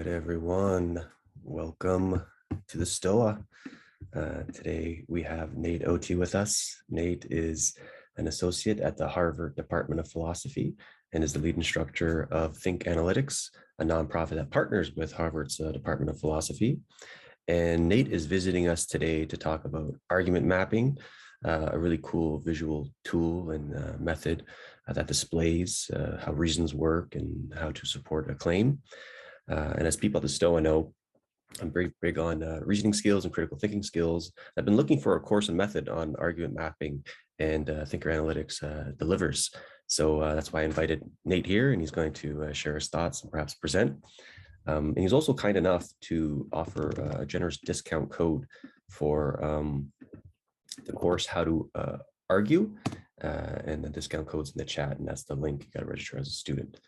right, everyone. Welcome to the Stoa. Today we have Nate Otey with us. Nate is an associate at the Harvard Department of Philosophy and is the lead instructor of ThinkerAnalytix, a nonprofit that partners with Harvard's Department of Philosophy. And Nate is visiting us today to talk about argument mapping, a really cool visual tool and method that displays how reasons work and how to support a claim. And as people at the Stoa know, I'm very big on reasoning skills and critical thinking skills. I've been looking for a course and method on argument mapping, and ThinkerAnalytix delivers. So that's why I invited Nate here, and he's going to share his thoughts and perhaps present. And he's also kind enough to offer a generous discount code for the course, How to Argue, and the discount code's in the chat, and that's the link. You got to register as a student.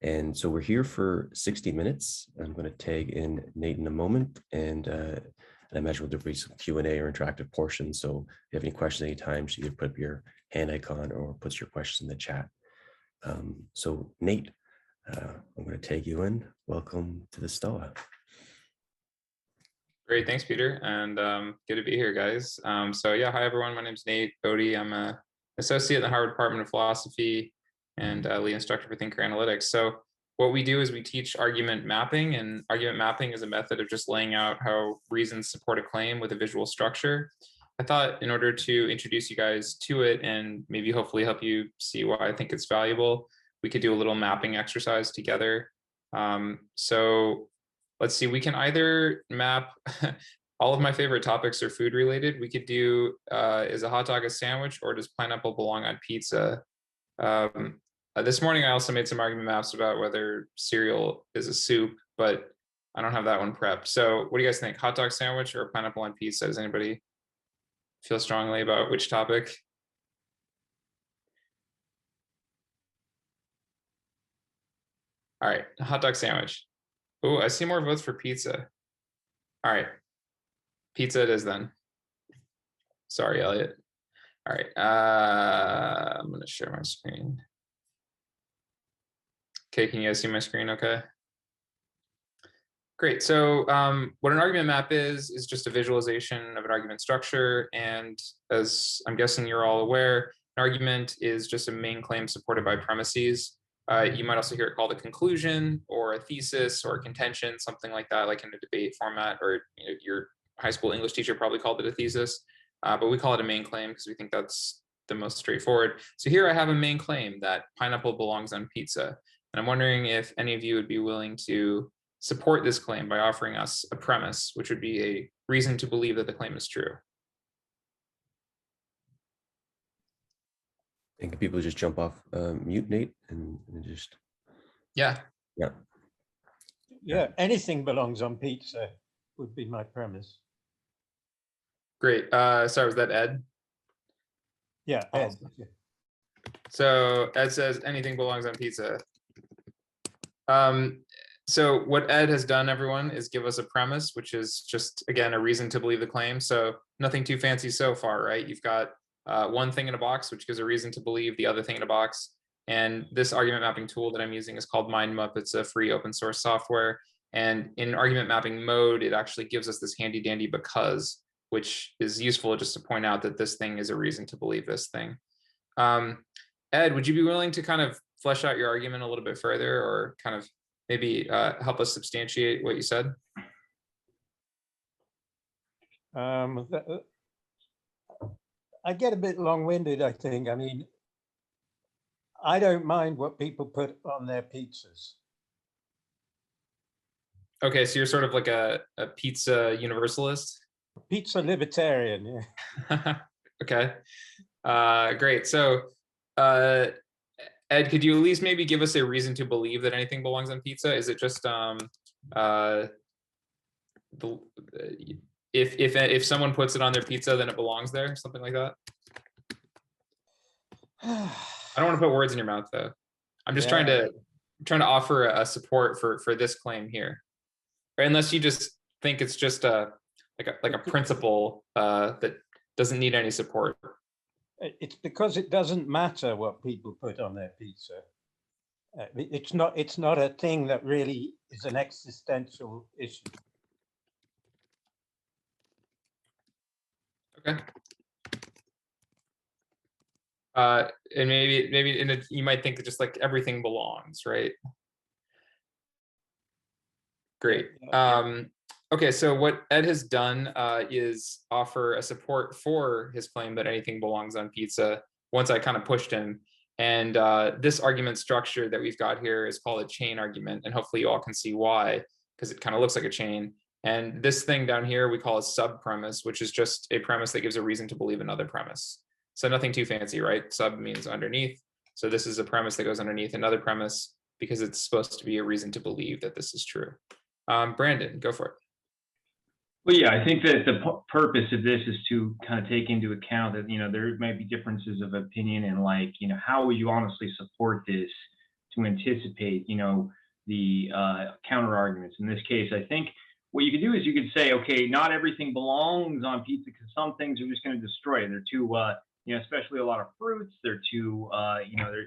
And so we're here for 60 minutes. I'm going to tag in Nate in a moment, and I imagine there'll be some Q&A or interactive portions. So if you have any questions anytime, you either put up your hand icon or put your questions in the chat. So Nate, I'm going to tag you in. Welcome to the Stoa. Great, thanks, Peter, and good to be here, guys. So yeah, hi everyone. My name's Nate Otey. I'm an associate in the Harvard Department of Philosophy and lead instructor for ThinkerAnalytix. So what we do is we teach argument mapping, and argument mapping is a method of just laying out how reasons support a claim with a visual structure. I thought in order to introduce you guys to it and maybe hopefully help you see why I think it's valuable, we could do a little mapping exercise together. So let's see, we can either map, all of my favorite topics are food related. We could do, is a hot dog a sandwich, or does pineapple belong on pizza? This morning, I also made some argument maps about whether cereal is a soup, but I don't have that one prepped. So what do you guys think? Hot dog sandwich or pineapple on pizza? Does anybody feel strongly about which topic? All right, hot dog sandwich. Oh, I see more votes for pizza. All right, pizza it is then. Sorry, Elliot. All right, I'm gonna share my screen. Okay, can you guys see my screen okay? Great, so what an argument map is just a visualization of an argument structure. And as I'm guessing you're all aware, an argument is just a main claim supported by premises. You might also hear it called a conclusion or a thesis or a contention, something like that, like in a debate format, or your high school English teacher probably called it a thesis, but we call it a main claim because we think that's the most straightforward. So here I have a main claim that pineapple belongs on pizza. And I'm wondering if any of you would be willing to support this claim by offering us a premise, which would be a reason to believe that the claim is true. And can people just jump off mute, Nate, and just... Yeah. Yeah, anything belongs on pizza would be my premise. Great. Sorry, was that Ed? Yeah, Ed. So Ed says anything belongs on pizza. So what Ed has done, everyone, is give us a premise, which is just, again, a reason to believe the claim. So nothing too fancy so far, right? You've got one thing in a box, which gives a reason to believe the other thing in a box. And this argument mapping tool that I'm using is called MindMup. It's a free open source software. And in argument mapping mode, it actually gives us this handy dandy because, which is useful just to point out that this thing is a reason to believe this thing. Ed, would you be willing to kind of flesh out your argument a little bit further, or kind of maybe help us substantiate what you said? I get a bit long-winded, I think. I mean, I don't mind what people put on their pizzas. Okay, so you're sort of like a pizza universalist? Pizza libertarian, yeah. Okay, great. So Ed, could you at least maybe give us a reason to believe that anything belongs on pizza? Is it just if someone puts it on their pizza, then it belongs there, something like that? I don't want to put words in your mouth, though. I'm just trying to offer a support for this claim here, or unless you just think it's just like a principle that doesn't need any support. It's because it doesn't matter what people put on their pizza. It's not a thing that really is an existential issue. Okay. And maybe you might think that just like everything belongs, right? Great. Okay, so what Ed has done is offer a support for his claim that anything belongs on pizza once I kind of pushed him. And this argument structure that we've got here is called a chain argument. And hopefully you all can see why, because it kind of looks like a chain. And this thing down here we call a sub premise, which is just a premise that gives a reason to believe another premise. So nothing too fancy, right? Sub means underneath. So this is a premise that goes underneath another premise because it's supposed to be a reason to believe that this is true. Brandon, go for it. Well, yeah, I think that the purpose of this is to kind of take into account that, there might be differences of opinion and like, how would you honestly support this to anticipate, the counter arguments. In this case, I think what you could do is you could say, okay, not everything belongs on pizza because some things are just going to destroy it. They're too, especially a lot of fruits, they're too,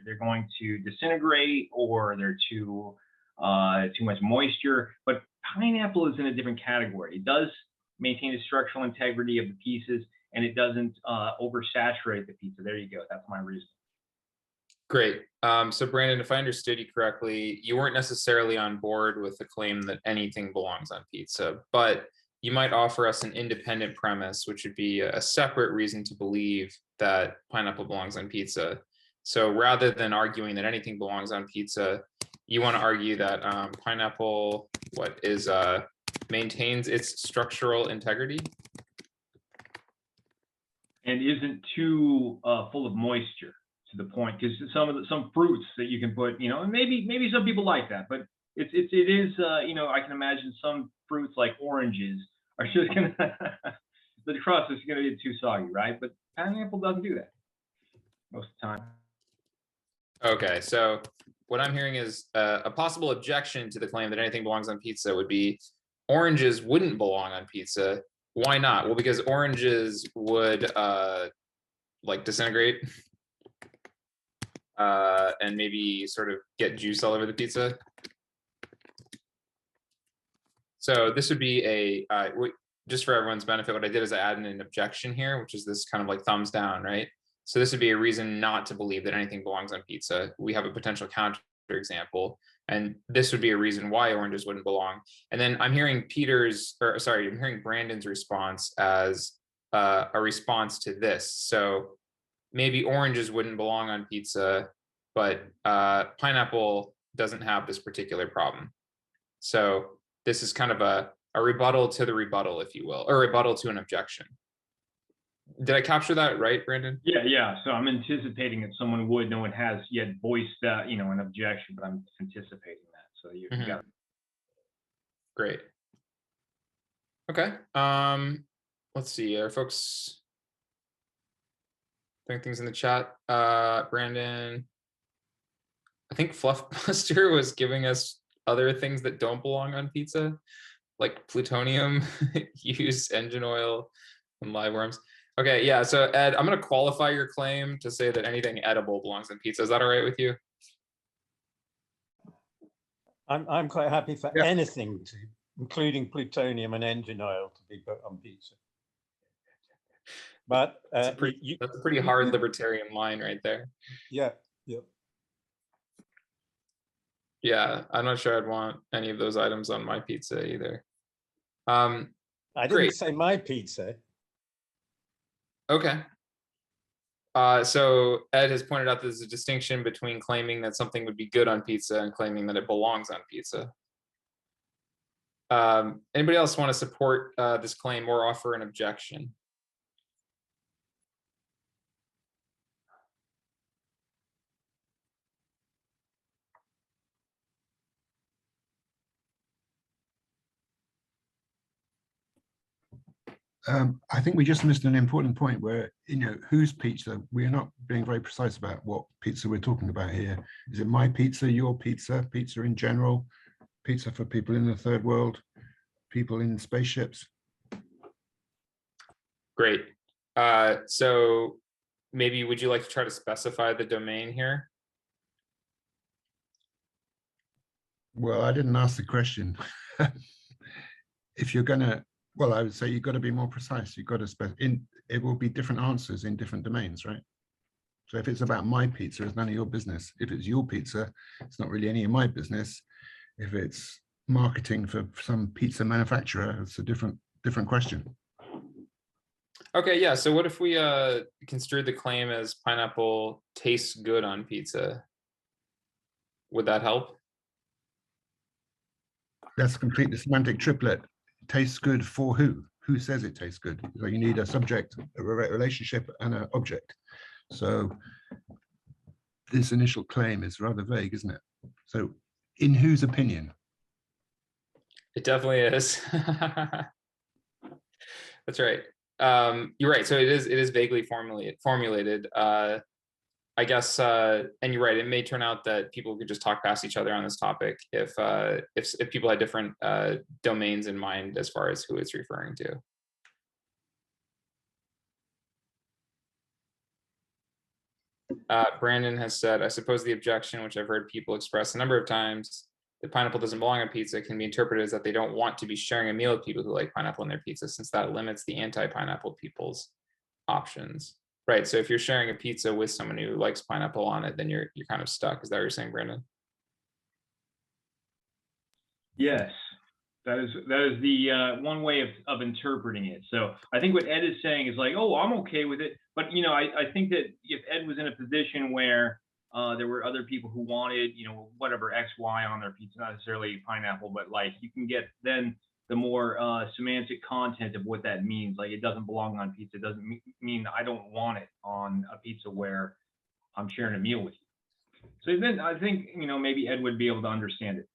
they're going to disintegrate or they're too much moisture. But pineapple is in a different category. It does maintain the structural integrity of the pieces and it doesn't oversaturate the pizza. There you go. That's my reason. Great. So Brandon, if I understood you correctly, you weren't necessarily on board with the claim that anything belongs on pizza, but you might offer us an independent premise, which would be a separate reason to believe that pineapple belongs on pizza. So rather than arguing that anything belongs on pizza, you want to argue that pineapple maintains its structural integrity and isn't too full of moisture to the point, because some fruits that you can put, and maybe some people like that, but it is I can imagine some fruits like oranges are just gonna the crust is gonna get too soggy, right? But pineapple doesn't do that most of the time. Okay, so what I'm hearing is a possible objection to the claim that anything belongs on pizza would be oranges wouldn't belong on pizza. Why not? Well, because oranges would like disintegrate and maybe sort of get juice all over the pizza. So this would be just for everyone's benefit, what I did is I added an objection here, which is this kind of like thumbs down, right? So this would be a reason not to believe that anything belongs on pizza. We have a potential counter example, and this would be a reason why oranges wouldn't belong. And then I'm hearing I'm hearing Brandon's response as a response to this. So maybe oranges wouldn't belong on pizza, but pineapple doesn't have this particular problem. So this is kind of a rebuttal to the rebuttal, if you will, or rebuttal to an objection. Did I capture that right, Brandon? Yeah. So I'm anticipating that someone would. No one has yet voiced that, an objection, but I'm anticipating that. So you got it. Great. Okay. Let's see. Are folks putting things in the chat? Brandon, I think Fluffbuster was giving us other things that don't belong on pizza, like plutonium, used engine oil, and live worms. Okay, yeah, so Ed, I'm going to qualify your claim to say that anything edible belongs on pizza. Is that all right with you? I'm quite happy for anything, including plutonium and engine oil, to be put on pizza. But that's a pretty hard libertarian line right there. Yeah. Yeah, I'm not sure I'd want any of those items on my pizza either. I didn't say my pizza. Okay. So Ed has pointed out there's a distinction between claiming that something would be good on pizza and claiming that it belongs on pizza. Anybody else want to support this claim or offer an objection? I think we just missed an important point where, whose pizza? We're not being very precise about what pizza we're talking about here. Is it my pizza, your pizza, pizza in general, pizza for people in the third world, people in spaceships? Great. So maybe would you like to try to specify the domain here? Well, I didn't ask the question. If you're gonna, well, I would say you've got to be more precise. You've got to it will be different answers in different domains, right? So if it's about my pizza, it's none of your business. If it's your pizza, it's not really any of my business. If it's marketing for some pizza manufacturer, it's a different question. Okay, yeah. So what if we construed the claim as pineapple tastes good on pizza? Would that help? That's complete the semantic triplet. Tastes good for who? Who says it tastes good? So you need a subject, a relationship, and an object. So this initial claim is rather vague, isn't it? So in whose opinion? It definitely is. That's right. You're right. So it is vaguely formulated. I guess, and you're right. It may turn out that people could just talk past each other on this topic if people had different domains in mind as far as who it's referring to. Brandon has said, I suppose the objection, which I've heard people express a number of times, that pineapple doesn't belong on pizza, can be interpreted as that they don't want to be sharing a meal with people who like pineapple on their pizza, since that limits the anti-pineapple people's options. Right. So if you're sharing a pizza with someone who likes pineapple on it, then you're kind of stuck. Is that what you're saying, Brandon? Yes, that is the one way of interpreting it. So I think what Ed is saying is like, oh, I'm okay with it. But, you know, I think that if Ed was in a position where there were other people who wanted, you know, whatever X, Y on their pizza, not necessarily pineapple, but like you can get then the more semantic content of what that means. Like it doesn't belong on pizza. It doesn't mean I don't want it on a pizza where I'm sharing a meal with you. So then I think, you know, maybe Ed would be able to understand it,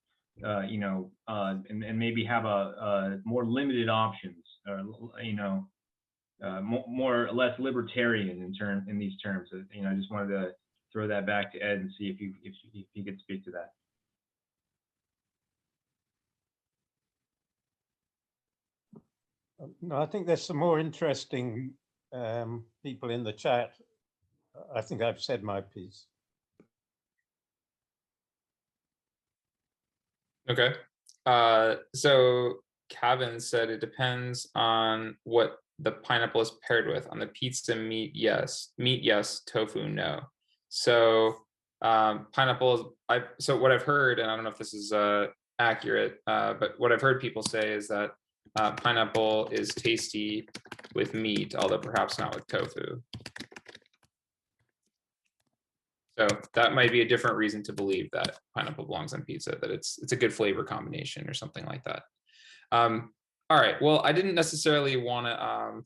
you know, and maybe have a more limited options, you know, more or less libertarian in these terms. You know, I just wanted to throw that back to Ed and see if you could speak to that. No, I think there's some more interesting people in the chat. I think I've said my piece. Okay. So Kevin said it depends on what the pineapple is paired with. On the pizza, meat, yes. Meat, yes. Tofu, no. So pineapple is, so what I've heard, and I don't know if this is accurate, but what I've heard people say is that pineapple is tasty with meat, although perhaps not with tofu. So that might be a different reason to believe that pineapple belongs on pizza, that it's a good flavor combination or something like that. All right, well, I didn't necessarily want to,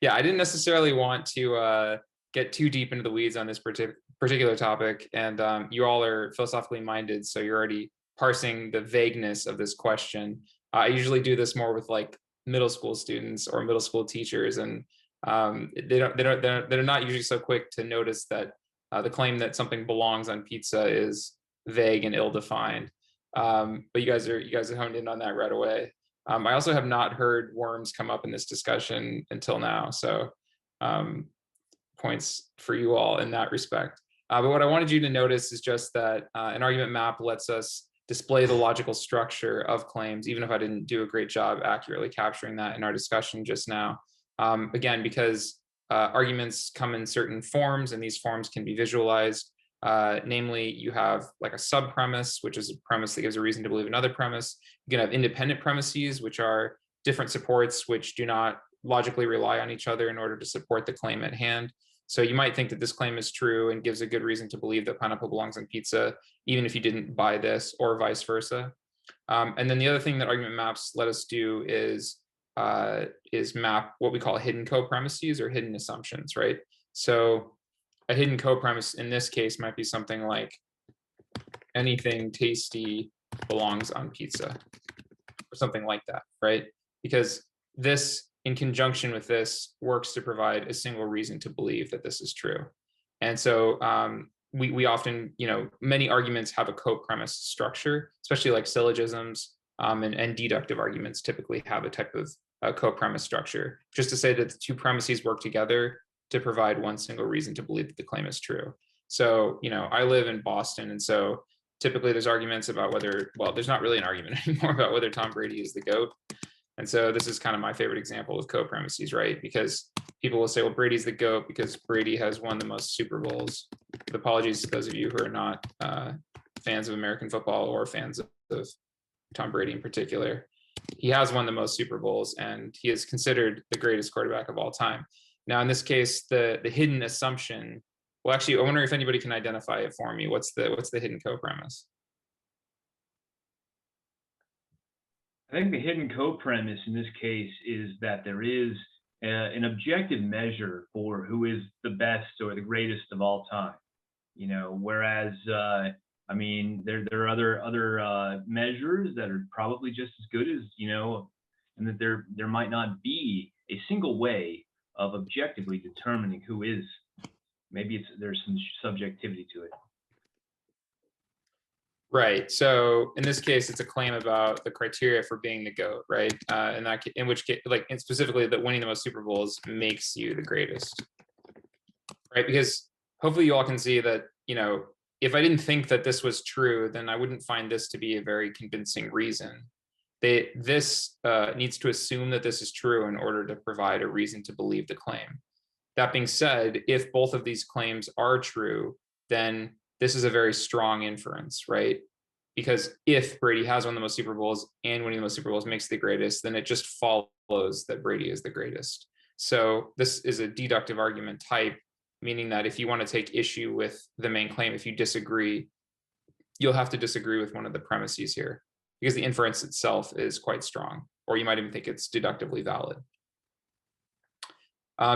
yeah, I didn't necessarily want to get too deep into the weeds on this particular topic, and you all are philosophically minded, so you're already parsing the vagueness of this question. I usually do this more with like middle school students or middle school teachers, and they're not usually so quick to notice that the claim that something belongs on pizza is vague and ill-defined. But you guys are honed in on that right away. I also have not heard worms come up in this discussion until now, so points for you all in that respect. But what I wanted you to notice is just that an argument map lets us display the logical structure of claims, even if I didn't do a great job accurately capturing that in our discussion just now. Again, because arguments come in certain forms, and these forms can be visualized. Namely, you have like a sub-premise, which is a premise that gives a reason to believe another premise. You can have independent premises, which are different supports which do not logically rely on each other in order to support the claim at hand. So you might think that this claim is true and gives a good reason to believe that pineapple belongs on pizza, even if you didn't buy this, or vice versa. And then the other thing that argument maps let us do is map what we call hidden co-premises or hidden assumptions, right? So a hidden co-premise in this case might be something like anything tasty belongs on pizza, or something like that, right? Because this, in conjunction with this, works to provide a single reason to believe that this is true. And so we often, you know, many arguments have a co-premise structure, especially like syllogisms, and deductive arguments typically have a type of co-premise structure, just to say that the two premises work together to provide one single reason to believe that the claim is true. So, you know, I live in Boston, and so typically there's arguments about whether, well, there's not really an argument anymore about whether Tom Brady is the GOAT. And so this is kind of my favorite example of co-premises, right? Because people will say, well, Brady's the GOAT because Brady has won the most Super Bowls. With apologies to those of you who are not fans of American football or fans of Tom Brady in particular. He has won the most Super Bowls, and he is considered the greatest quarterback of all time. Now, in this case, the hidden assumption, well, actually, I wonder if anybody can identify it for me. What's the hidden co-premise? I think the hidden co-premise in this case is that there is an objective measure for who is the best or the greatest of all time. You know, whereas I mean, there are other measures that are probably just as good as, you know, and that there might not be a single way of objectively determining who is. Maybe there's some subjectivity to it. Right. So in this case, it's a claim about the criteria for being the GOAT, right? In which case, like, and specifically, that winning the most Super Bowls makes you the greatest, right? Because hopefully you all can see that, you know, if I didn't think that this was true, then I wouldn't find this to be a very convincing reason. This needs to assume that this is true in order to provide a reason to believe the claim. That being said, if both of these claims are true, then this is a very strong inference, right? Because if Brady has won the most Super Bowls and winning the most Super Bowls makes the greatest, then it just follows that Brady is the greatest. So this is a deductive argument type, meaning that if you want to take issue with the main claim, if you disagree, you'll have to disagree with one of the premises here, because the inference itself is quite strong, or you might even think it's deductively valid.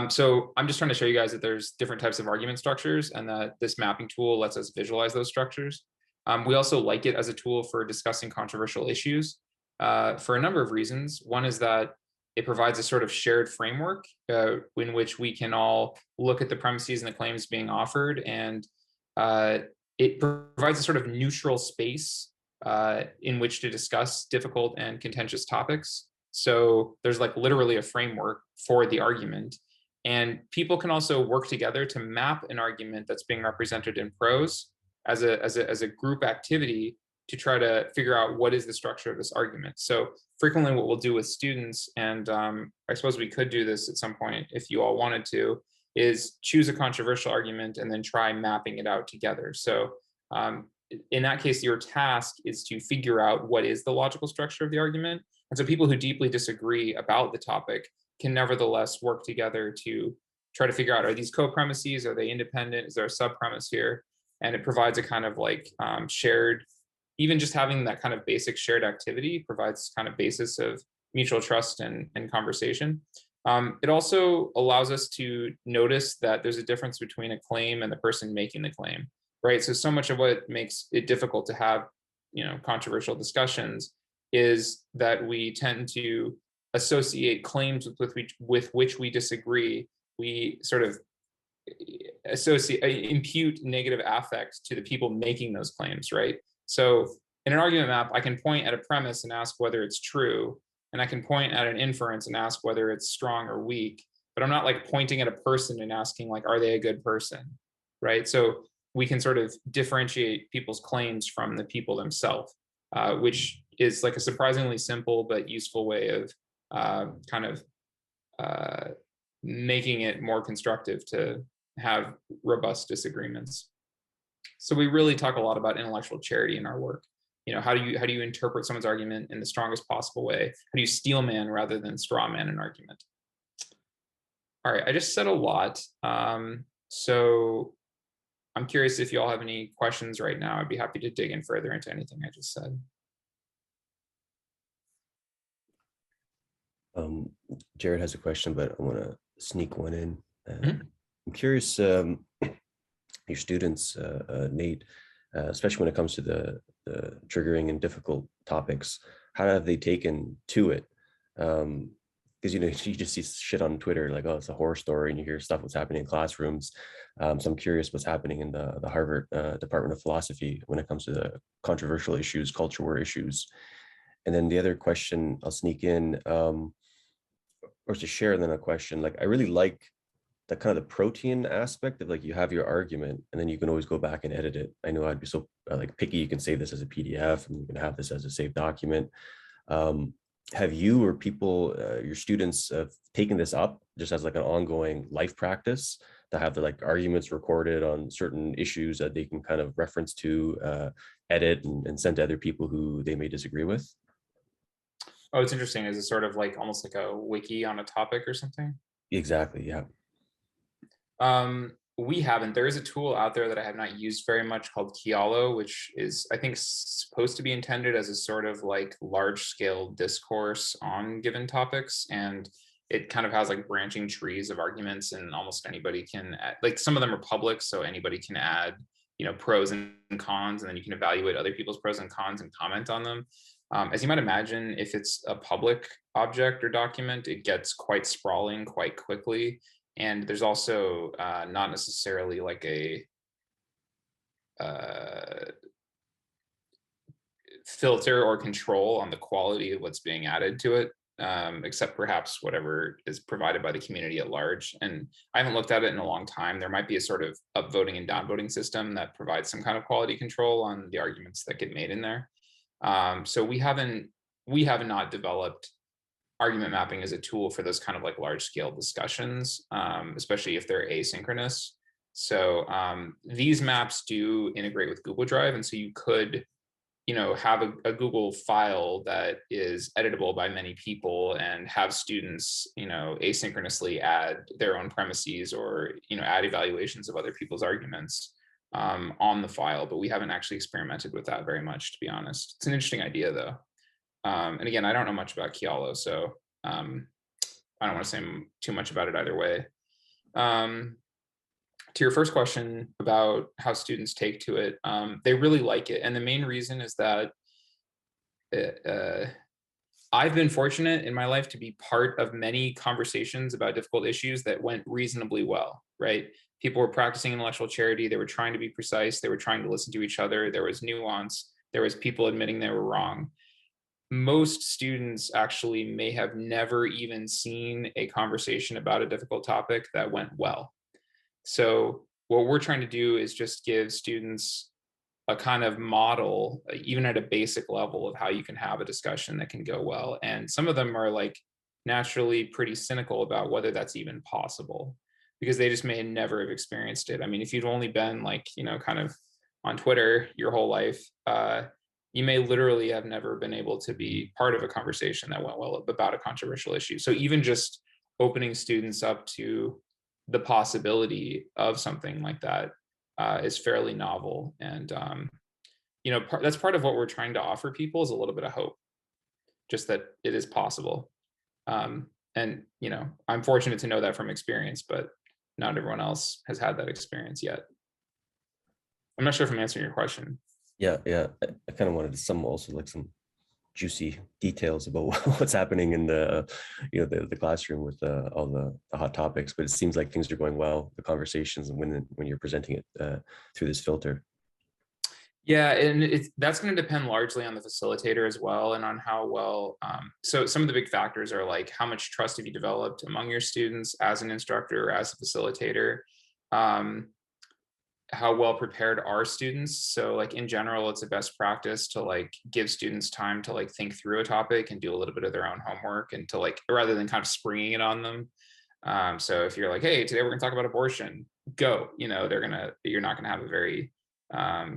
So I'm just trying to show you guys that there's different types of argument structures, and that this mapping tool lets us visualize those structures. We also like it as a tool for discussing controversial issues for a number of reasons. One is that it provides a sort of shared framework in which we can all look at the premises and the claims being offered, and it provides a sort of neutral space in which to discuss difficult and contentious topics. So there's like literally a framework for the argument. And people can also work together to map an argument that's being represented in prose as a group activity to try to figure out what is the structure of this argument. So frequently what we'll do with students, and I suppose we could do this at some point if you all wanted to, is choose a controversial argument and then try mapping it out together. So in that case, your task is to figure out what is the logical structure of the argument. And so people who deeply disagree about the topic can nevertheless work together to try to figure out, are these co-premises, are they independent, is there a sub-premise here? And it provides a kind of like shared, even just having that kind of basic shared activity provides kind of basis of mutual trust and conversation. It also allows us to notice that there's a difference between a claim and the person making the claim, right? So much of what makes it difficult to have, you know, controversial discussions is that we tend to associate claims with which we disagree. We sort of impute negative affect to the people making those claims, right? So in an argument map, I can point at a premise and ask whether it's true, and I can point at an inference and ask whether it's strong or weak, but I'm not like pointing at a person and asking like, are they a good person, right? So we can sort of differentiate people's claims from the people themselves, which is like a surprisingly simple but useful way of kind of making it more constructive to have robust disagreements. So we really talk a lot about intellectual charity in our work. You know, how do you interpret someone's argument in the strongest possible way? How do you steel man rather than straw man an argument? All right, I just said a lot. So I'm curious if you all have any questions right now. I'd be happy to dig in further into anything I just said. Jared has a question, but I want to sneak one in. I'm curious, your students, Nate, especially when it comes to the triggering and difficult topics, how have they taken to it? Because, you know, you just see shit on Twitter like, oh, it's a horror story, and you hear stuff what's happening in classrooms. So I'm curious what's happening in the Harvard Department of Philosophy when it comes to the controversial issues, culture war issues. And then the other question I'll sneak in, or to share then a question, like I really like the kind of the protein aspect of like you have your argument and then you can always go back and edit it. I know I'd be so like picky. You can save this as a PDF and you can have this as a saved document. Have you or people, your students, taken this up just as like an ongoing life practice to have the like arguments recorded on certain issues that they can kind of reference to, edit and send to other people who they may disagree with? Oh, it's interesting. Is it sort of like almost like a wiki on a topic or something? Exactly. Yeah. We haven't. There is a tool out there that I have not used very much called Kialo, which is, I think, supposed to be intended as a sort of like large scale discourse on given topics. And it kind of has like branching trees of arguments, and almost anybody can add, like some of them are public, so anybody can add, pros and cons, and then you can evaluate other people's pros and cons and comment on them. As you might imagine, if it's a public object or document, it gets quite sprawling quite quickly. And there's also not necessarily like a filter or control on the quality of what's being added to it, except perhaps whatever is provided by the community at large. And I haven't looked at it in a long time. There might be a sort of upvoting and downvoting system that provides some kind of quality control on the arguments that get made in there. So we have not developed argument mapping as a tool for those kind of like large scale discussions, especially if they're asynchronous. So these maps do integrate with Google Drive. And so you could, have a Google file that is editable by many people and have students, asynchronously add their own premises or, add evaluations of other people's arguments on the file. But we haven't actually experimented with that very much, to be honest. It's an interesting idea though. And again, I don't know much about Kialo, so I don't want to say too much about it either way. To your first question about how students take to it, they really like it. And the main reason is that I've been fortunate in my life to be part of many conversations about difficult issues that went reasonably well, right? People were practicing intellectual charity. They were trying to be precise. They were trying to listen to each other. There was nuance. There was people admitting they were wrong. Most students actually may have never even seen a conversation about a difficult topic that went well. So what we're trying to do is just give students a kind of model, even at a basic level, of how you can have a discussion that can go well. And some of them are like naturally pretty cynical about whether that's even possible, because they just may never have experienced it. I mean, if you've only been like, kind of on Twitter your whole life, you may literally have never been able to be part of a conversation that went well about a controversial issue. So even just opening students up to the possibility of something like that is fairly novel. And, that's part of what we're trying to offer people, is a little bit of hope, just that it is possible. And, I'm fortunate to know that from experience, but not everyone else has had that experience yet. I'm not sure if I'm answering your question. Yeah. I kind of wanted some juicy details about what's happening in the the classroom with all the hot topics, but it seems like things are going well, the conversations, and when you're presenting it through this filter. Yeah, and that's going to depend largely on the facilitator as well, and on how well. So some of the big factors are like, how much trust have you developed among your students as an instructor or as a facilitator? How well prepared are students? So like in general, it's a best practice to like give students time to like think through a topic and do a little bit of their own homework, and to like, rather than kind of springing it on them. So if you're like, hey, today we're gonna talk about abortion, go, you're not gonna have a very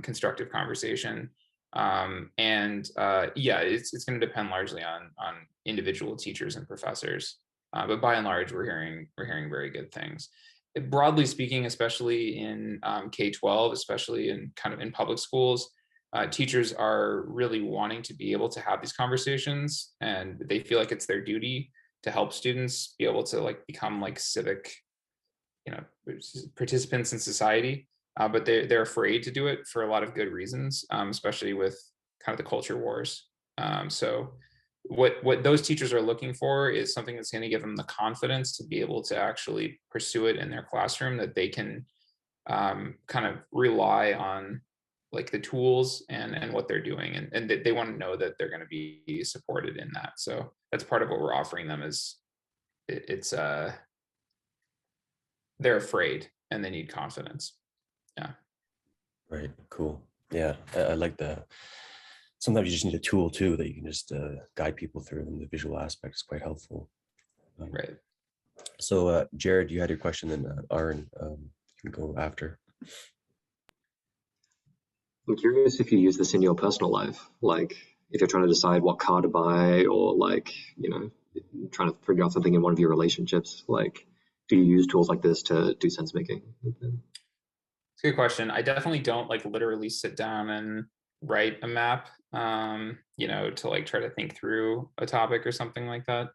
constructive conversation. Yeah, it's gonna depend largely on individual teachers and professors. But by and large, we're hearing very good things. Broadly speaking, especially in K-12, especially in kind of in public schools, teachers are really wanting to be able to have these conversations, and they feel like it's their duty to help students be able to like become like civic, participants in society. But they're afraid to do it for a lot of good reasons, especially with kind of the culture wars. So what those teachers are looking for is something that's going to give them the confidence to be able to actually pursue it in their classroom, that they can kind of rely on like the tools and what they're doing, and they want to know that they're going to be supported in that. So that's part of what we're offering them. Is it's they're afraid and they need confidence. Yeah. Right. Cool. Yeah. I like the, sometimes you just need a tool too, that you can just guide people through, and the visual aspect is quite helpful. Right. So Jared, you had your question, then Aaron, you can go after. I'm curious if you use this in your personal life, like if you're trying to decide what car to buy, or like, you know, trying to figure out something in one of your relationships. Like, do you use tools like this to do sense making? It's a good question. I definitely don't like literally sit down and write a map, you know, to like try to think through a topic or something like that.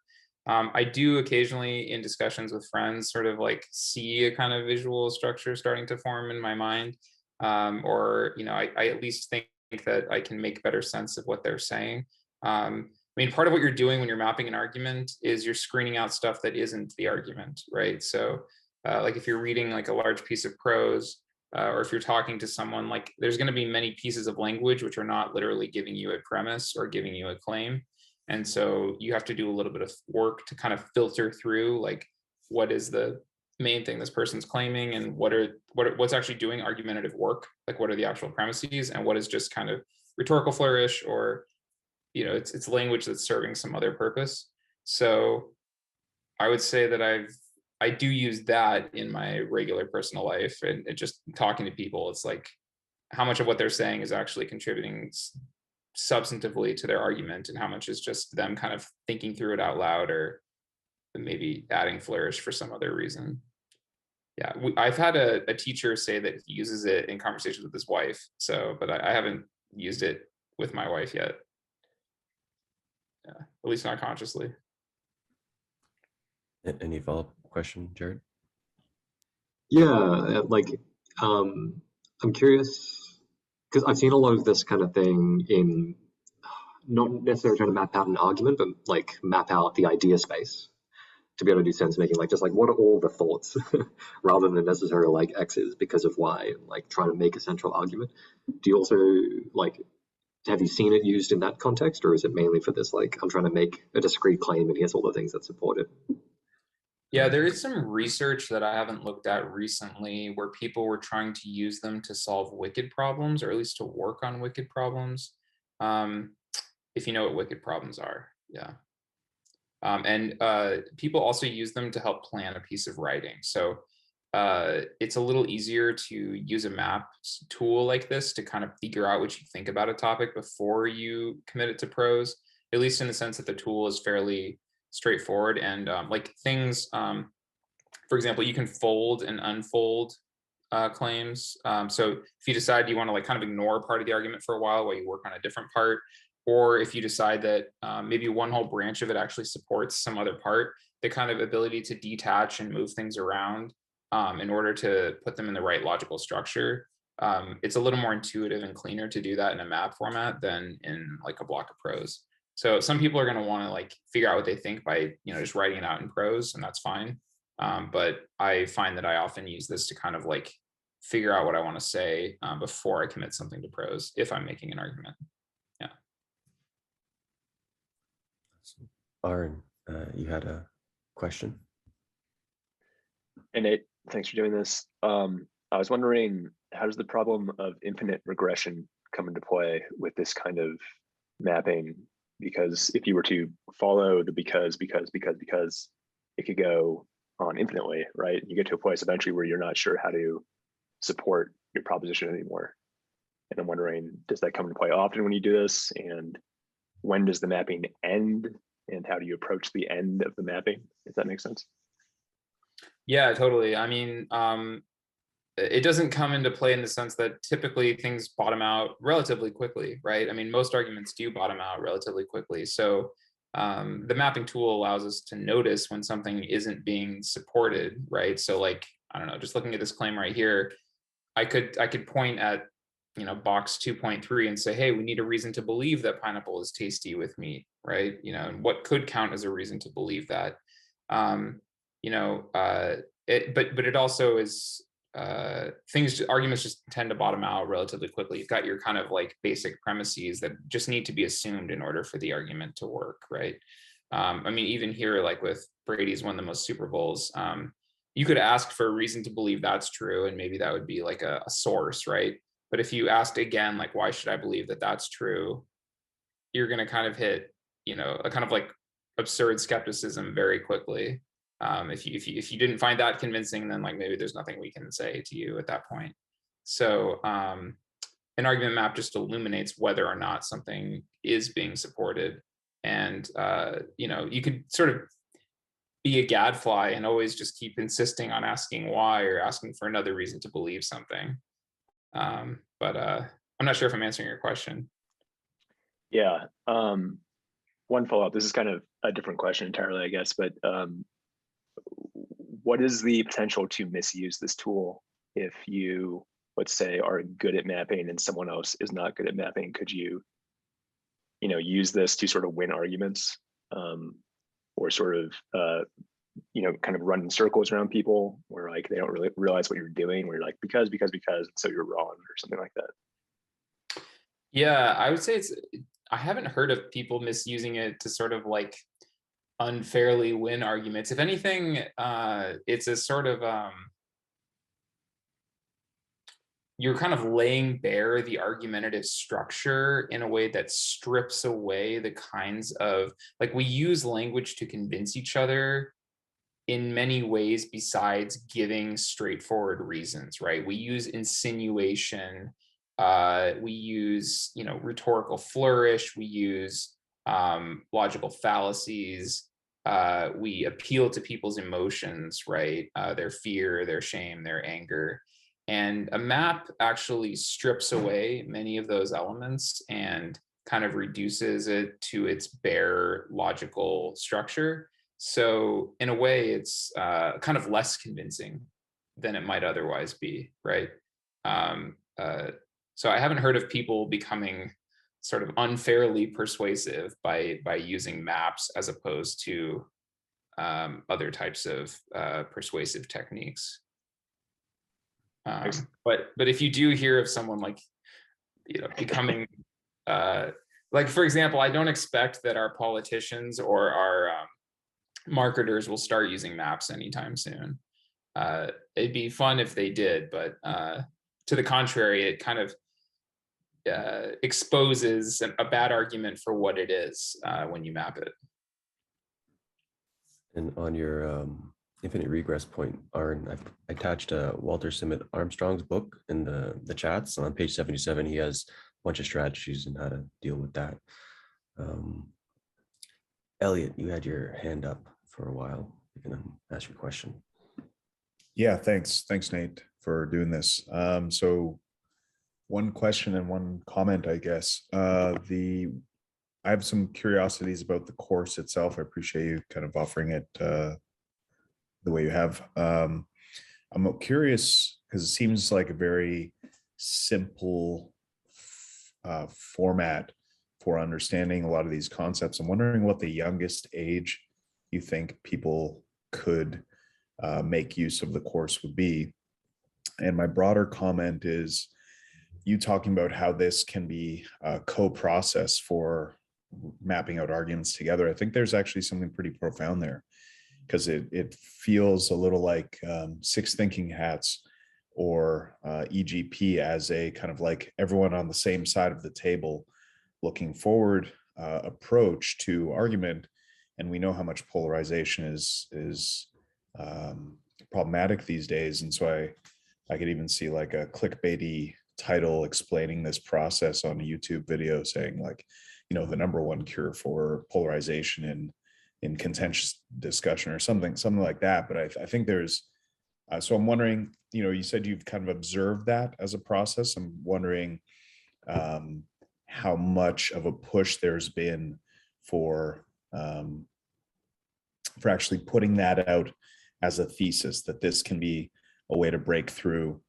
I do occasionally in discussions with friends sort of like see a kind of visual structure starting to form in my mind. Or, you know, I at least think that I can make better sense of what they're saying. I mean, part of what you're doing when you're mapping an argument is you're screening out stuff that isn't the argument, right? So like if you're reading like a large piece of prose, or if you're talking to someone, like there's going to be many pieces of language which are not literally giving you a premise or giving you a claim. And so you have to do a little bit of work to kind of filter through like what is the main thing this person's claiming, and what's actually doing argumentative work, like what are the actual premises, and what is just kind of rhetorical flourish, or you know, it's language that's serving some other purpose. So I would say that I do use that in my regular personal life, and just talking to people, it's like how much of what they're saying is actually contributing substantively to their argument, and how much is just them kind of thinking through it out loud, or maybe adding flourish for some other reason. Yeah, I've had a teacher say that he uses it in conversations with his wife. So, but I haven't used it with my wife yet. Yeah, at least not consciously. Any follow-up question, Jared? Yeah, like I'm curious because I've seen a lot of this kind of thing in not necessarily trying to map out an argument, but like map out the idea space to be able to do sense making, like just like what are all the thoughts rather than necessarily like X's because of Y, and like trying to make a central argument. Do you also like, have you seen it used in that context, or is it mainly for this like I'm trying to make a discrete claim and here's all the things that support it? Yeah, there is some research that I haven't looked at recently where people were trying to use them to solve wicked problems, or at least to work on wicked problems. If you know what wicked problems are, yeah. And people also use them to help plan a piece of writing. So it's a little easier to use a map tool like this to kind of figure out what you think about a topic before you commit it to prose, at least in the sense that the tool is fairly straightforward. And like things, for example, you can fold and unfold claims. So if you decide you want to like kind of ignore part of the argument for a while you work on a different part, or if you decide that maybe one whole branch of it actually supports some other part, the kind of ability to detach and move things around in order to put them in the right logical structure. It's a little more intuitive and cleaner to do that in a map format than in like a block of prose. So some people are going to want to like figure out what they think by, you know, just writing it out in prose, and that's fine. But I find that I often use this to kind of like figure out what I want to say before I commit something to prose if I'm making an argument. Yeah. Aaron, you had a question? Hey Nate, thanks for doing this. I was wondering, how does the problem of infinite regression come into play with this kind of mapping? Because if you were to follow the because, it could go on infinitely, right? You get to a place eventually where you're not sure how to support your proposition anymore. And I'm wondering, does that come into play often when you do this? And when does the mapping end? And how do you approach the end of the mapping? If that makes sense. Yeah, totally. I mean, it doesn't come into play in the sense that typically things bottom out relatively quickly, right? I mean, most arguments do bottom out relatively quickly. So the mapping tool allows us to notice when something isn't being supported, right? So like, I don't know, just looking at this claim right here, I could point at, you know, box 2.3 and say, hey, we need a reason to believe that pineapple is tasty with meat, right? You know, and what could count as a reason to believe that? You know, but it also is arguments just tend to bottom out relatively quickly. You've got your kind of like basic premises that just need to be assumed in order for the argument to work, right? I mean, even here, like with Brady's won the most Super Bowls, you could ask for a reason to believe that's true, and maybe that would be like a source, right? But if you asked again, like, why should I believe that that's true? You're going to kind of hit, a kind of like absurd skepticism very quickly. If you didn't find that convincing, then like maybe there's nothing we can say to you at that point. So an argument map just illuminates whether or not something is being supported. And you could sort of be a gadfly and always just keep insisting on asking why or asking for another reason to believe something. But I'm not sure if I'm answering your question. Yeah. One follow-up. This is kind of a different question entirely, I guess, but what is the potential to misuse this tool if you, let's say, are good at mapping and someone else is not good at mapping? Could you, use this to sort of win arguments, or sort of, kind of run in circles around people where like they don't really realize what you're doing, where you're like, because, so you're wrong or something like that? Yeah, I would say I haven't heard of people misusing it to sort of like unfairly win arguments. If anything, it's a sort of you're kind of laying bare the argumentative structure in a way that strips away the kinds of, like, we use language to convince each other in many ways besides giving straightforward reasons, right? We use insinuation, we use, rhetorical flourish, we use logical fallacies, we appeal to people's emotions, right? Their fear, their shame, their anger. And a map actually strips away many of those elements and kind of reduces it to its bare logical structure. So in a way, it's kind of less convincing than it might otherwise be, right? So I haven't heard of people becoming sort of unfairly persuasive by using maps as opposed to other types of persuasive techniques. But if you do hear of someone like, becoming like, for example, I don't expect that our politicians or our marketers will start using maps anytime soon. It'd be fun if they did, but to the contrary, it kind of exposes a bad argument for what it is when you map it. And on your infinite regress point, Arn, I've attached Walter Simmet Armstrong's book in the chats. On page 77, he has a bunch of strategies on how to deal with that. Elliot, you had your hand up for a while. You can ask your question. Yeah, thanks, Nate, for doing this. So one question and one comment, I guess. I have some curiosities about the course itself. I appreciate you kind of offering it the way you have. I'm curious because it seems like a very simple format for understanding a lot of these concepts. I'm wondering what the youngest age you think people could make use of the course would be. And my broader comment is you talking about how this can be a co-process for mapping out arguments together. I think there's actually something pretty profound there, because it feels a little like Six Thinking Hats or EGP as a kind of like everyone on the same side of the table looking forward approach to argument. And we know how much polarization is problematic these days. And so I could even see like a clickbaity title explaining this process on a YouTube video saying like, the number one cure for polarization in contentious discussion or something like that. But I think there's, so I'm wondering, you said you've kind of observed that as a process. I'm wondering how much of a push there's been for actually putting that out as a thesis, that this can be a way to break through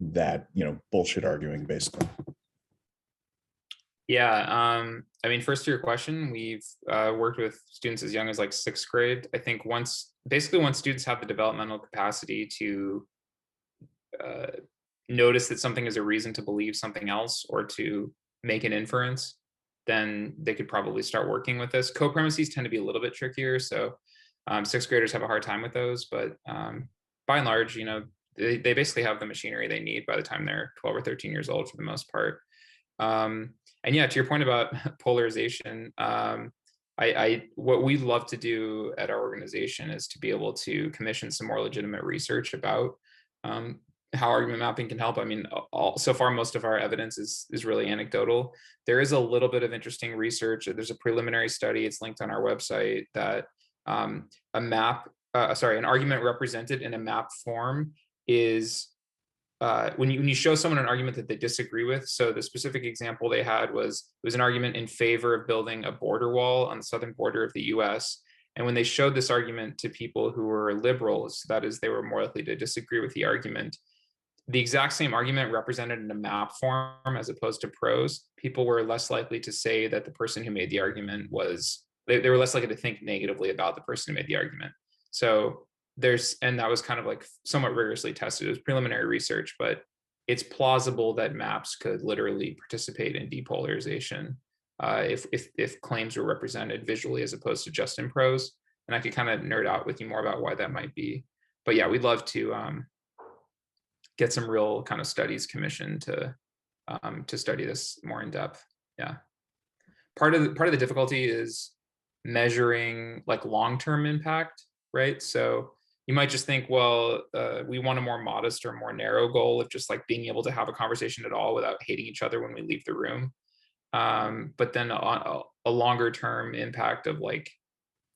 that, bullshit arguing, basically. Yeah, I mean, first to your question, we've worked with students as young as like 6th grade. I think once students have the developmental capacity to notice that something is a reason to believe something else or to make an inference, then they could probably start working with this. Co-premises tend to be a little bit trickier. So Sixth graders have a hard time with those, but by and large, you know, they basically have the machinery they need by the time they're 12 or 13 years old for the most part. And yeah, to your point about polarization, what we love to do at our organization is to be able to commission some more legitimate research about how argument mapping can help. I mean, so far, most of our evidence is really anecdotal. There is a little bit of interesting research. There's a preliminary study, it's linked on our website, that an argument represented in a map form is when you show someone an argument that they disagree with. So the specific example they had was, it was an argument in favor of building a border wall on the southern border of the US. And when they showed this argument to people who were liberals, that is, they were more likely to disagree with the argument, the exact same argument represented in a map form as opposed to prose, people were less likely to say that the person who made the argument was, they were less likely to think negatively about the person who made the argument. So and that was kind of like somewhat rigorously tested. It was preliminary research, but it's plausible that maps could literally participate in depolarization if claims were represented visually as opposed to just in prose. And I could kind of nerd out with you more about why that might be. But yeah, we'd love to get some real kind of studies commissioned to study this more in depth. Yeah. Part of the difficulty is measuring like long-term impact, right? So you might just think, well, we want a more modest or more narrow goal of just like being able to have a conversation at all without hating each other when we leave the room. But then a longer term impact of like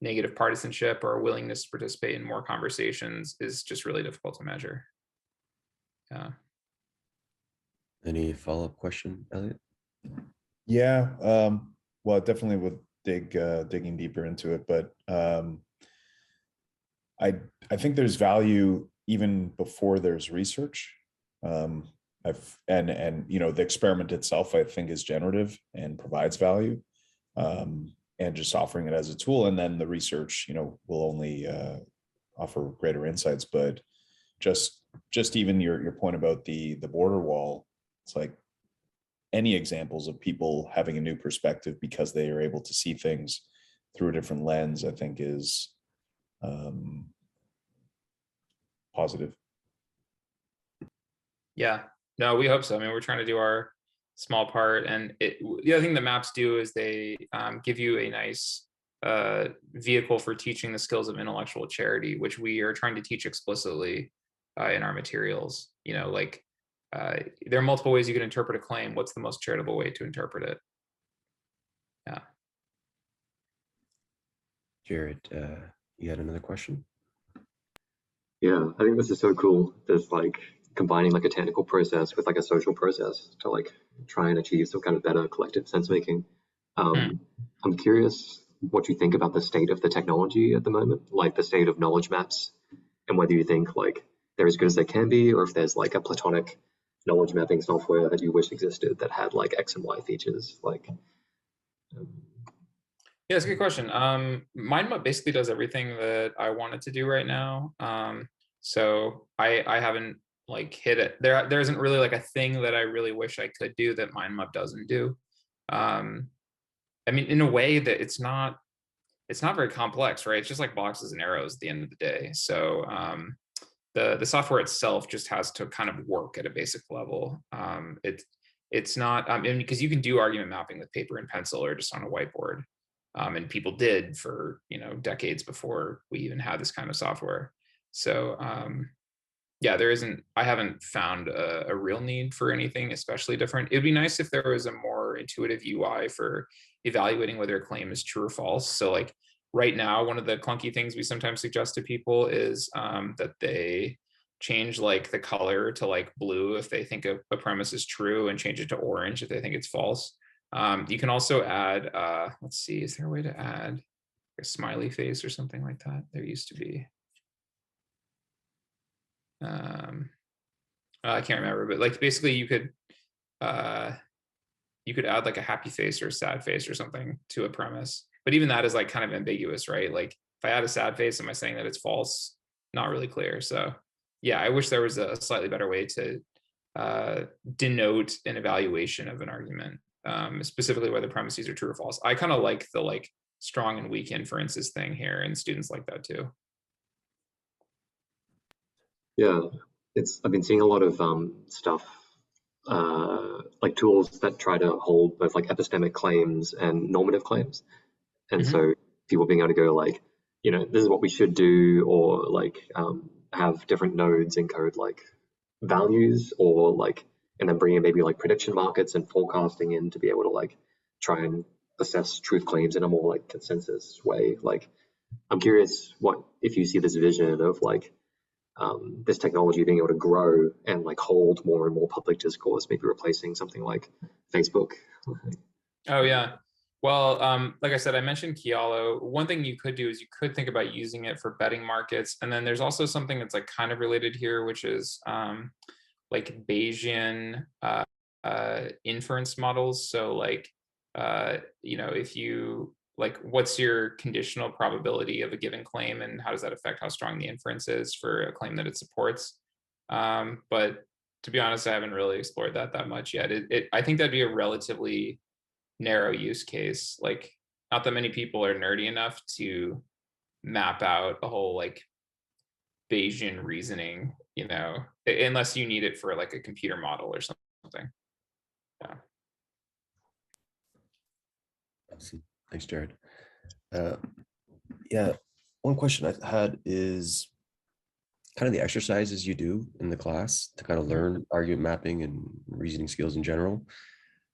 negative partisanship or willingness to participate in more conversations is just really difficult to measure. Yeah. Any follow-up question, Elliot? Yeah, well, I definitely would digging deeper into it, but I think there's value even before there's research. And you know, the experiment itself, I think, is generative and provides value, and just offering it as a tool, and then the research, you know, will only offer greater insights. But just even your point about the border wall, it's like any examples of people having a new perspective because they are able to see things through a different lens, I think is positive. Yeah, no, we hope so. I mean, we're trying to do our small part, and the other thing that maps do is they give you a nice vehicle for teaching the skills of intellectual charity, which we are trying to teach explicitly in our materials. You know, like there are multiple ways you can interpret a claim. What's the most charitable way to interpret it? Yeah. Jared, you had another question? Yeah, I think this is so cool. There's like combining like a technical process with like a social process to like try and achieve some kind of better collective sense making. I'm curious what you think about the state of the technology at the moment, like the state of knowledge maps, and whether you think like they're as good as they can be, or if there's like a platonic knowledge mapping software that you wish existed that had like X and Y features. Like, yeah, it's a good question. MindMap basically does everything that I wanted to do right now. So I haven't like hit it. There isn't really like a thing that I really wish I could do that MindMap doesn't do. I mean, in a way that it's not very complex, right? It's just like boxes and arrows at the end of the day. So the software itself just has to kind of work at a basic level. It's not, I mean, because you can do argument mapping with paper and pencil or just on a whiteboard. And people did for, you know, decades before we even had this kind of software. So yeah, I haven't found a real need for anything especially different. It'd be nice if there was a more intuitive UI for evaluating whether a claim is true or false. So like right now, one of the clunky things we sometimes suggest to people is that they change like the color to like blue if they think a premise is true, and change it to orange if they think it's false. You can also add, let's see, is there a way to add a smiley face or something like that? There used to be. I can't remember, but like basically you could add like a happy face or a sad face or something to a premise. But even that is like kind of ambiguous, right? Like if I add a sad face, am I saying that it's false? Not really clear. So yeah, I wish there was a slightly better way to denote an evaluation of an argument, specifically whether premises are true or false. I kind of like the strong and weak inferences thing here, and students like that too. Yeah, I've been seeing a lot of stuff like tools that try to hold both like epistemic claims and normative claims. And so people being able to go like, this is what we should do, or like have different nodes encode like values, or like, and then bring in maybe like prediction markets and forecasting in to be able to like try and assess truth claims in a more like consensus way. Like, I'm curious if you see this vision of like this technology being able to grow and like hold more and more public discourse, maybe replacing something like Facebook. Oh yeah. Well, like I said, I mentioned Kialo. One thing you could do is you could think about using it for betting markets. And then there's also something that's like kind of related here, which is like Bayesian inference models. So like, if you like, what's your conditional probability of a given claim, and how does that affect how strong the inference is for a claim that it supports? But to be honest, I haven't really explored that much yet. I think that'd be a relatively narrow use case. Like, not that many people are nerdy enough to map out a whole like Bayesian reasoning, unless you need it for like a computer model or something. Yeah. Awesome. Thanks, Jared. Yeah, one question I had is kind of the exercises you do in the class to kind of learn argument mapping and reasoning skills in general.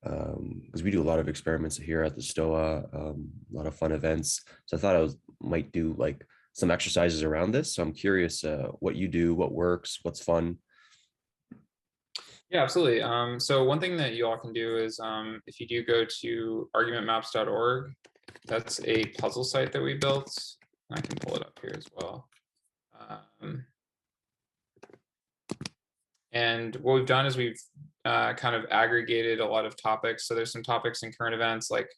Because we do a lot of experiments here at the Stoa, a lot of fun events. So I thought I might do like some exercises around this. So I'm curious what you do, what works, what's fun. Yeah, absolutely. So one thing that you all can do is if you do go to argumentmaps.org, that's a puzzle site that we built. I can pull it up here as well. And what we've done is we've kind of aggregated a lot of topics. So there's some topics in current events like,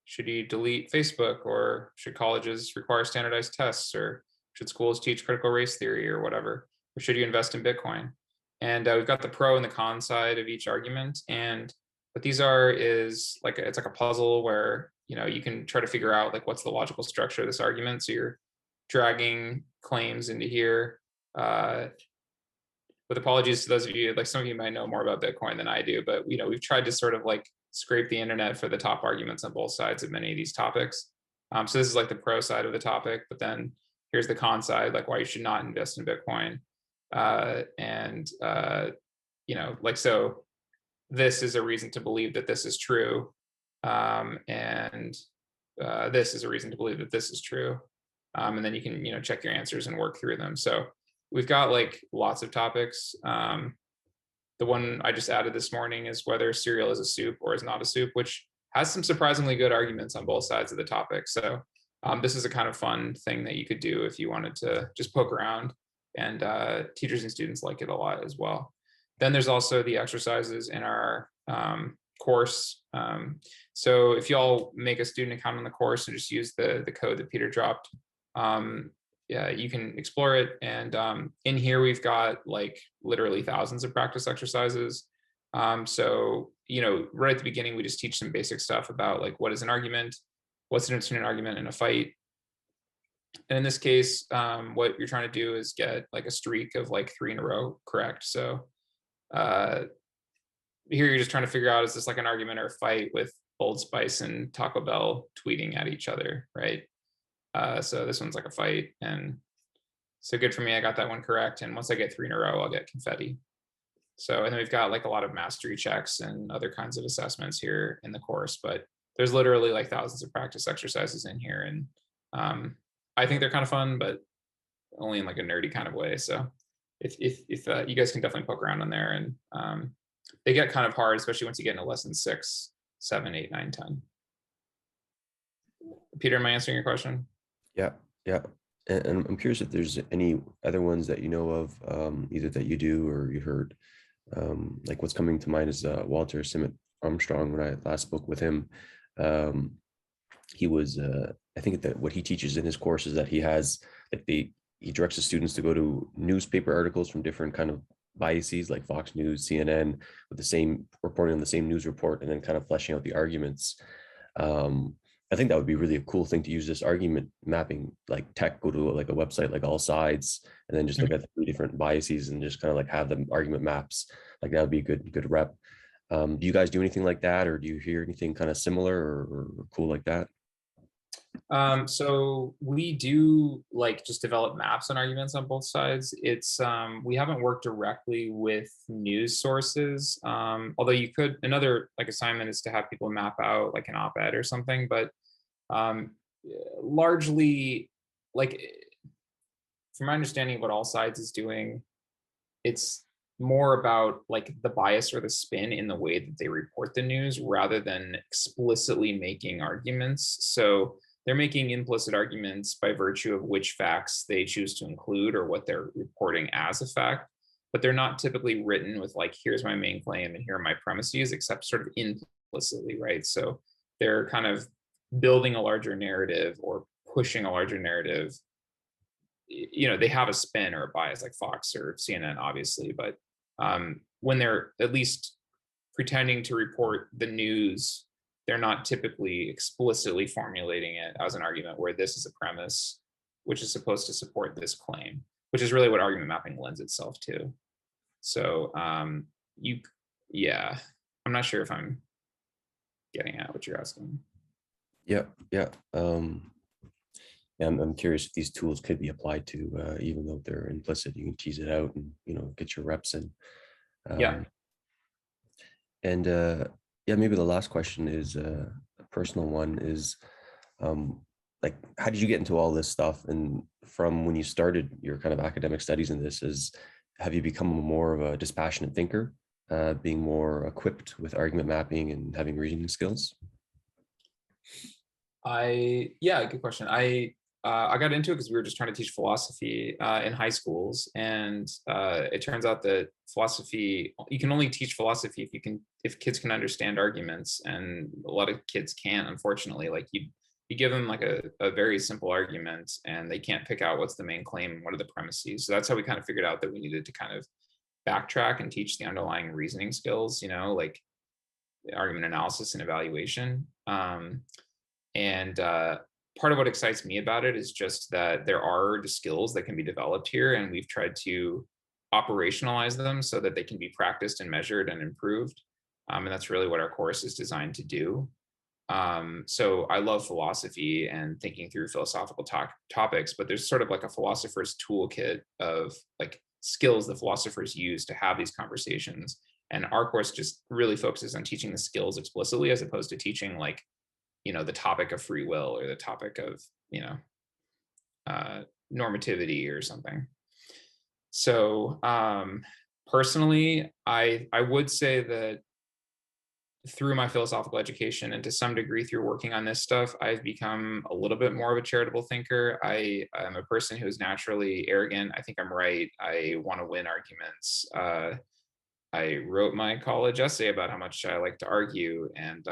should you delete Facebook, or should colleges require standardized tests, or should schools teach critical race theory or whatever, or should you invest in Bitcoin? And we've got the pro and the con side of each argument. And what these are is like, it's like a puzzle where, you can try to figure out like, what's the logical structure of this argument. So you're dragging claims into here. With apologies to those of you, like some of you might know more about Bitcoin than I do, but we've tried to sort of like scrape the internet for the top arguments on both sides of many of these topics. So this is like the pro side of the topic, but then here's the con side, like why you should not invest in Bitcoin. So this is a reason to believe that this is true. This is a reason to believe that this is true. And then you can, check your answers and work through them. So we've got like lots of topics. The one I just added this morning is whether cereal is a soup or is not a soup, which has some surprisingly good arguments on both sides of the topic. So this is a kind of fun thing that you could do if you wanted to just poke around, and teachers and students like it a lot as well. Then there's also the exercises in our course. So if y'all make a student account on the course and just use the code that Peter dropped, yeah, you can explore it. And in here, we've got like literally thousands of practice exercises. So, right at the beginning, we just teach some basic stuff about like, what is an argument? What's the difference between an argument and a fight? And in this case, what you're trying to do is get like a streak of like 3 in a row correct. So here you're just trying to figure out, is this like an argument or a fight with Old Spice and Taco Bell tweeting at each other, right? So this one's like a fight, and so good for me, I got that one correct. And once I get 3 in a row, I'll get confetti. So, and then we've got like a lot of mastery checks and other kinds of assessments here in the course, but there's literally like thousands of practice exercises in here. And I think they're kind of fun, but only in like a nerdy kind of way. So if you guys can definitely poke around on there, and they get kind of hard, especially once you get into lesson 6, 7, 8, 9, 10. Peter, am I answering your question? Yeah. And I'm curious if there's any other ones that you know of, either that you do or you heard. Like what's coming to mind is Walter Simmet Armstrong. When I last spoke with him, he was, I think that what he teaches in his course is that he has, like he directs the students to go to newspaper articles from different kind of biases, like Fox News, CNN, with the same reporting on the same news report, and then kind of fleshing out the arguments. I think that would be really a cool thing to use this argument mapping like tech, go to like a website like All Sides, and then just look at the 3 different biases and just kind of like have the argument maps. Like that would be a good rep. Do you guys do anything like that, or do you hear anything kind of similar or cool like that? So we do like just develop maps and arguments on both sides. It's we haven't worked directly with news sources. Although you could, another like assignment is to have people map out like an op-ed or something, but largely, like from my understanding of what All Sides is doing, it's more about like the bias or the spin in the way that they report the news rather than explicitly making arguments. So they're making implicit arguments by virtue of which facts they choose to include or what they're reporting as a fact, but they're not typically written with like, here's my main claim and here are my premises, except sort of implicitly, right? So they're kind of building a larger narrative or pushing a larger narrative. You know, they have a spin or a bias like Fox or CNN, obviously, but when they're at least pretending to report the news, they're not typically explicitly formulating it as an argument where this is a premise which is supposed to support this claim, which is really what argument mapping lends itself to. So yeah, I'm not sure if I'm getting at what you're asking. Yeah. I'm curious if these tools could be applied to, even though they're implicit, you can tease it out and, get your reps in. Yeah. And maybe the last question is a personal one is, like, how did you get into all this stuff? And from when you started your kind of academic studies in this, have you become more of a dispassionate thinker, being more equipped with argument mapping and having reasoning skills? Good question. I got into it because we were just trying to teach philosophy in high schools, and it turns out that philosophy, you can only teach philosophy if kids can understand arguments, and a lot of kids can't, unfortunately. Like you give them like a very simple argument, and they can't pick out what's the main claim and what are the premises. So that's how we kind of figured out that we needed to kind of backtrack and teach the underlying reasoning skills, like argument analysis and evaluation. And part of what excites me about it is just that there are the skills that can be developed here, and we've tried to operationalize them so that they can be practiced and measured and improved. And that's really what our course is designed to do. So I love philosophy and thinking through philosophical topics, but there's sort of like a philosopher's toolkit of like skills that philosophers use to have these conversations. And our course just really focuses on teaching the skills explicitly, as opposed to teaching like, the topic of free will or the topic of, normativity or something. So personally, I would say that through my philosophical education and to some degree through working on this stuff, I've become a little bit more of a charitable thinker. I am a person who is naturally arrogant. I think I'm right. I want to win arguments. I wrote my college essay about how much I like to argue, and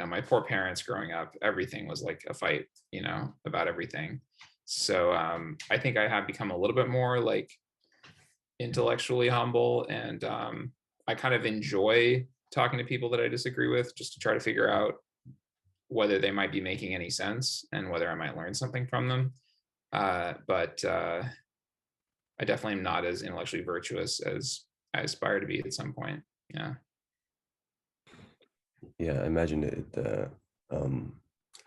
my poor parents growing up, everything was like a fight, about everything. So I think I have become a little bit more like intellectually humble, and I kind of enjoy talking to people that I disagree with, just to try to figure out whether they might be making any sense and whether I might learn something from them. But I definitely am not as intellectually virtuous as I aspire to be at some point. Yeah. Yeah, I imagine it,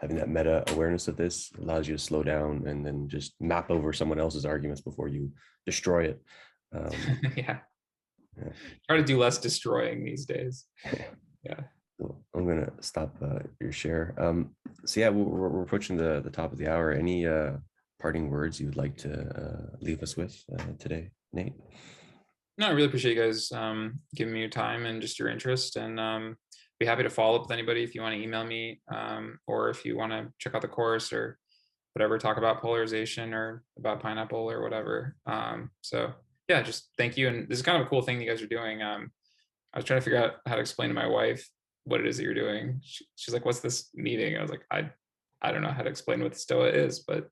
having that meta awareness of this allows you to slow down and then just map over someone else's arguments before you destroy it. Yeah. Try to do less destroying these days. Yeah. So I'm gonna stop your share. So yeah, we're approaching the top of the hour. Any parting words you would like to leave us with today, Nate? No, I really appreciate you guys giving me your time and just your interest, and be happy to follow up with anybody if you want to email me, or if you want to check out the course or whatever, talk about polarization or about pineapple or whatever. So yeah, just thank you. And this is kind of a cool thing you guys are doing. I was trying to figure out how to explain to my wife what it is that you're doing. She's like, "What's this meeting?" I was like, I don't know how to explain what the Stoa is, but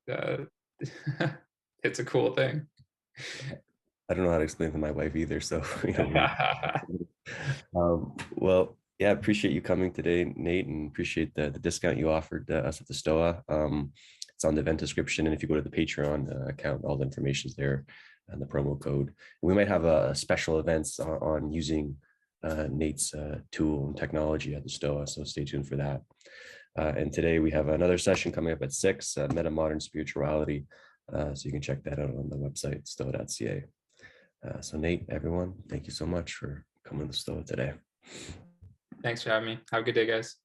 it's a cool thing. I don't know how to explain to my wife either. So, well, Yeah, appreciate you coming today, Nate, and appreciate the discount you offered us at the Stoa. It's on the event description, and if you go to the Patreon account, all the information's there and the promo code. We might have a special events on using Nate's tool and technology at the Stoa, so stay tuned for that. And today we have another session coming up at 6, Meta Modern Spirituality. So you can check that out on the website, stoa.ca. So Nate, everyone, thank you so much for coming to the Stoa today. Thanks for having me. Have a good day, guys.